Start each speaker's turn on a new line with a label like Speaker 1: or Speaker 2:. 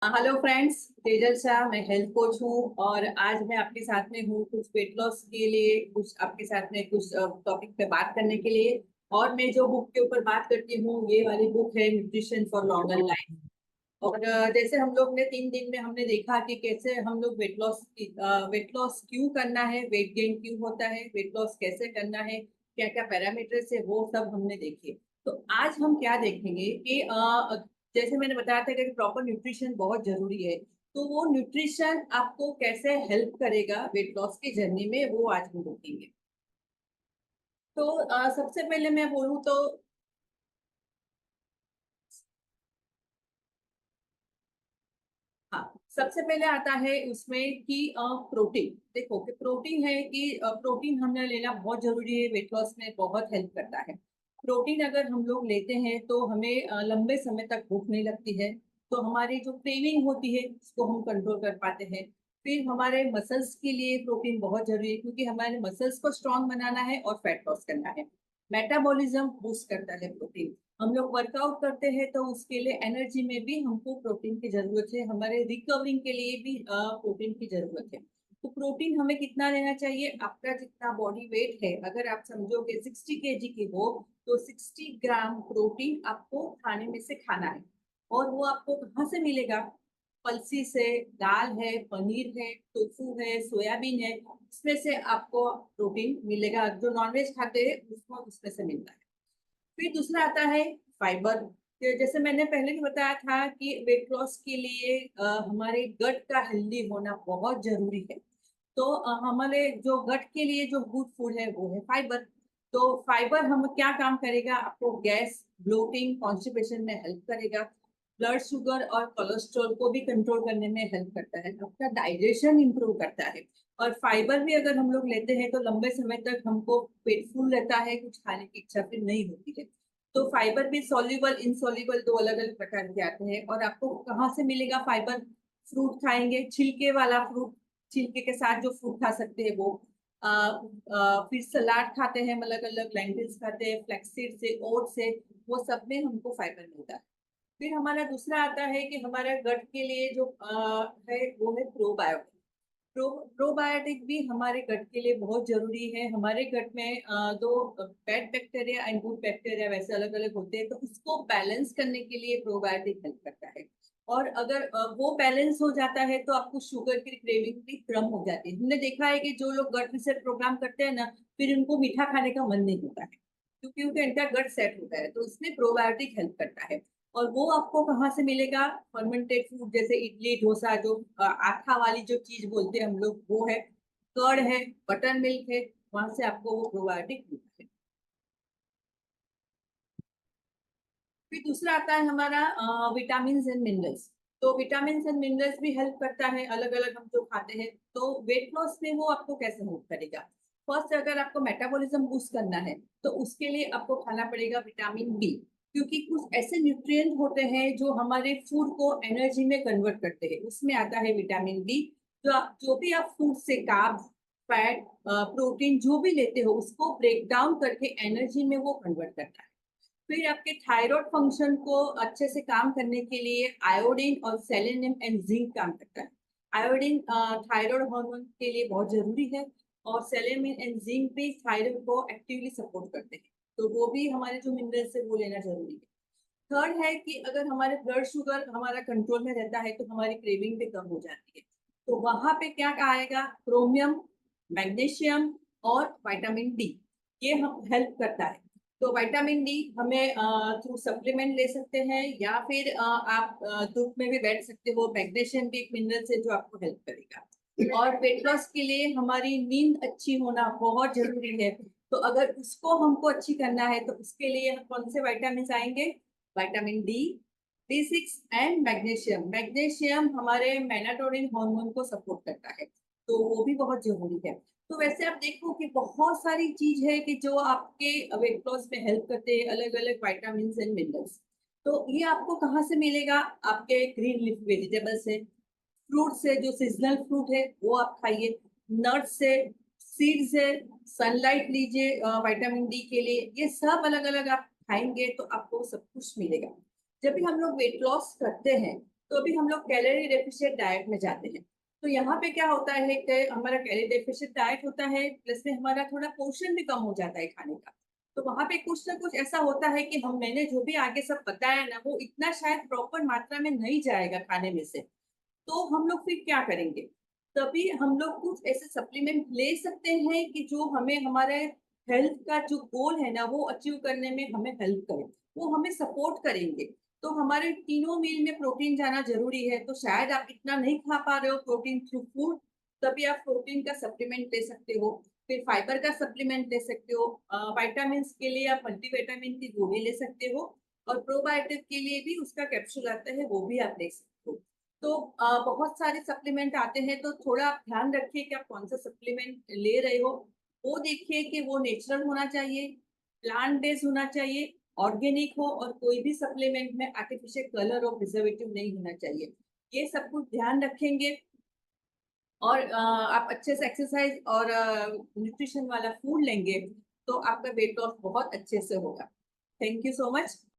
Speaker 1: Hello friends, Tejal Shah. मैं health coach हूँ और आज मैं आपके साथ में हूँ कुछ वेट लॉस के लिए, कुछ आपके साथ में कुछ टॉपिक पे बात करने के लिए। और मैं जो बुक के ऊपर बात करती हूँ ये वाली बुक है न्यूट्रिशन फॉर लॉन्गर लाइफ। और जैसे हम लोग ने 3 दिन में हमने देखा कि कैसे हम लोग वेट लॉस क्यों करना है, वेट गेन क्यों होता है, वेट लॉस कैसे करना है, क्या क्या पैरामीटर्स है, वो सब हमने देखे। तो आज हम क्या देखेंगे कि जैसे मैंने बताया था कि प्रॉपर न्यूट्रिशन बहुत जरूरी है। तो वो न्यूट्रिशन आपको कैसे हेल्प करेगा वेट लॉस की जर्नी में, वो आज हम देखेंगे। तो सबसे पहले मैं बोलूँ तो हाँ, सबसे पहले आता है उसमें कि प्रोटीन। देखो कि प्रोटीन है कि प्रोटीन हमने लेना बहुत जरूरी है, वेट लॉस में बहुत हेल्प करता है। प्रोटीन अगर हम लोग लेते हैं तो हमें लंबे समय तक भूख नहीं लगती है। तो हमारी जो क्रेविंग होती है उसको हम कंट्रोल कर पाते हैं। फिर हमारे मसल्स के लिए प्रोटीन बहुत जरूरी है, क्योंकि हमारे मसल्स को स्ट्रांग बनाना है और फैट लॉस करना है। मेटाबॉलिज्म बूस्ट करता है प्रोटीन। हम लोग वर्कआउट करते हैं तो उसके लिए एनर्जी में भी हमको प्रोटीन की जरूरत है, हमारे रिकवरिंग के लिए भी प्रोटीन की जरूरत है। तो प्रोटीन हमें कितना लेना चाहिए? आपका जितना बॉडी वेट है, अगर आप समझोगे 60 kg की हो तो 60 ग्राम प्रोटीन आपको खाने में से खाना है। और वो आपको कहाँ से मिलेगा? पलसी से, दाल है, पनीर है, टोफू है, सोयाबीन है, इसमें से आपको प्रोटीन मिलेगा। जो नॉनवेज खाते हैं उसको उसमें से मिलता है। फिर दूसरा आता है फाइबर। तो जैसे मैंने पहले भी बताया था कि वेट लॉस के लिए हमारे गट का हेल्दी होना बहुत जरूरी है। तो हमारे जो गट के लिए जो गुड फूड है वो है फाइबर। तो फाइबर हम क्या काम करेगा? आपको गैस, ब्लोटिंग, कॉन्स्टिपेशन में हेल्प करेगा। ब्लड शुगर और कोलेस्ट्रॉल को भी कंट्रोल करने में हेल्प करता है, आपका डाइजेशन इंप्रूव करता है। और फाइबर भी अगर हम लोग लेते हैं तो लंबे समय तक हमको पेट फुल रहता है, कुछ खाने की इच्छा फिर नहीं होती है। तो फाइबर भी सॉल्युबल, इनसॉल्युबल, दो अलग अलग प्रकार के आते हैं। और आपको कहाँ से मिलेगा फाइबर? फ्रूट खाएंगे, छिलके वाला फ्रूट, छिलके के साथ जो फ्रूट खा सकते हैं वो। फिर सलाद खाते हैं, अलग अलग लेंटिल्स खाते हैं, फ्लैक्सीड से, ओट से, वो सब में हमको फाइबर मिलता है। फिर हमारा दूसरा आता है कि हमारे गट के लिए जो है वो है प्रोबायोटिक। प्रोबायोटिक भी हमारे गट के लिए बहुत जरूरी है। हमारे गट में दो bad bacteria and good bacteria वैसे अलग अलग होते हैं, तो उसको बैलेंस करने के लिए प्रोबायोटिक हेल्प करता है। और अगर वो बैलेंस हो जाता है तो आपको शुगर की क्रेविंग भी कम हो जाती है। हमने देखा है कि जो लोग गट रिसेट प्रोग्राम करते हैं ना, फिर उनको मीठा खाने का मन नहीं होता है, क्योंकि उनका इनका गट सेट होता है। तो इसमें प्रोबायोटिक हेल्प करता है। और वो आपको कहाँ से मिलेगा? फर्मेंटेड फूड, जैसे इडली डोसा, जो आटा वाली जो चीज बोलते हैं हम लोग, वो है। कर्ड है, बटर मिल्क है, वहां से आपको वो प्रोबायोटिक मिलता है। फिर दूसरा आता है हमारा विटामिन एंड मिनरल्स। तो विटामिन एंड मिनरल्स भी हेल्प करता है, अलग अलग हम जो खाते हैं। तो वेट लॉस में वो आपको कैसे हेल्प करेगा? फर्स्ट, अगर आपको मेटाबॉलिज्म बूस्ट करना है तो उसके लिए आपको खाना पड़ेगा विटामिन बी। क्योंकि कुछ ऐसे न्यूट्रिएंट होते हैं जो हमारे फूड को एनर्जी में कन्वर्ट करते हैं, उसमें आता है विटामिन बी। जो भी आप फूड से कार्ब, फैट, प्रोटीन जो भी लेते हो उसको ब्रेक डाउन करके एनर्जी में वो कन्वर्ट करता है। फिर आपके थायराइड फंक्शन को अच्छे से काम करने के लिए आयोडीन और सेलेनियम एंड जिंक काम करता है। आयोडीन थायराइड हार्मोन के लिए बहुत जरूरी है। और सेलेनियम एंड जिंक भी थायराइड को एक्टिवली सपोर्ट करते हैं। तो वो भी हमारे जो मिनरल्स है वो लेना जरूरी है। थर्ड है कि अगर हमारे ब्लड शुगर हमारा कंट्रोल में रहता है तो हमारी क्रेविंग भी कम हो जाती है। तो वहां पे क्या आएगा? क्रोमियम, मैग्नीशियम और विटामिन डी, ये हम हेल्प करता है। तो विटामिन डी हमें थ्रू सप्लीमेंट ले सकते हैं, या फिर आप धूप में भी बैठ सकते हो। मैग्नीशियम भी एक मिनरल है जो आपको हेल्प करेगा। और वेट लॉस के लिए हमारी नींद अच्छी होना बहुत जरूरी है। तो अगर उसको हमको अच्छी करना है तो उसके लिए कौन से विटामिन आएंगे? Vitamin D, B6 and magnesium. Magnesium हमारे मेलाटोनिन हार्मोन को सपोर्ट करता है, तो वो भी बहुत जरूरी है। तो वैसे आप देखो कि बहुत सारी चीज है कि जो आपके वेट लॉस में हेल्प करते हैं, अलग अलग विटामिन एंड मिनरल्स। तो ये आपको कहाँ से मिलेगा? आपके ग्रीन लीफ वेजिटेबल्स से, फ्रूट से, जो सीजनल फ्रूट है वो आप खाइए, नट्स से, सीड्स से, सनलाइट लीजिए विटामिन डी के लिए। ये सब अलग अलग आप खाएंगे तो आपको सब कुछ मिलेगा। जब भी हम लोग वेट लॉस करते हैं तो अभी हम लोग कैलोरी डेफिशिएंट डाइट में जाते हैं। तो यहाँ पे क्या होता है कि हमारा कैलोरी डेफिशिएंट डाइट होता है, प्लस में हमारा थोड़ा पोर्शन भी कम हो जाता है खाने का। तो वहां पे कुछ ना कुछ ऐसा होता है कि मैंने जो भी आगे सब बताया ना, वो इतना शायद प्रॉपर मात्रा में नहीं जाएगा खाने में से। तो हम लोग फिर क्या करेंगे? तभी हम लोग कुछ ऐसे सप्लीमेंट ले सकते हैं कि जो हमें हमारे हेल्थ का जो गोल है ना, वो अचीव करने में हमें हेल्प करे, वो हमें सपोर्ट करेंगे। तो हमारे तीनों मील में प्रोटीन जाना ज़रूरी है, तो शायद आप इतना नहीं खा पा रहे हो प्रोटीन थ्रू फूड, तभी आप प्रोटीन का सप्लीमेंट ले सकते हो। फिर फाइबर का सप्लीमेंट ले सकते हो। विटामिन्स के लिए आप मल्टीविटामिन की गोली ले सकते हो, और प्रोबायोटिक के लिए भी उसका कैप्सूल आता है, वो भी आप ले सकते हो। तो बहुत सारे सप्लीमेंट आते हैं, तो थोड़ा आप ध्यान रखिए कि आप कौन-सा सप्लीमेंट ले रहे हो। वो देखिए कि वो नेचुरल होना चाहिए, प्लांट बेस्ड होना चाहिए, ऑर्गेनिक हो, और कोई भी सप्लीमेंट में आर्टिफिशियल कलर और प्रिजर्वेटिव नहीं होना चाहिए। ये सब कुछ ध्यान रखेंगे, और आप अच्छे से एक्सरसाइज और न्यूट्रिशन वाला फूड लेंगे, तो आपका वेट लॉस बहुत अच्छे से होगा। Thank you so much.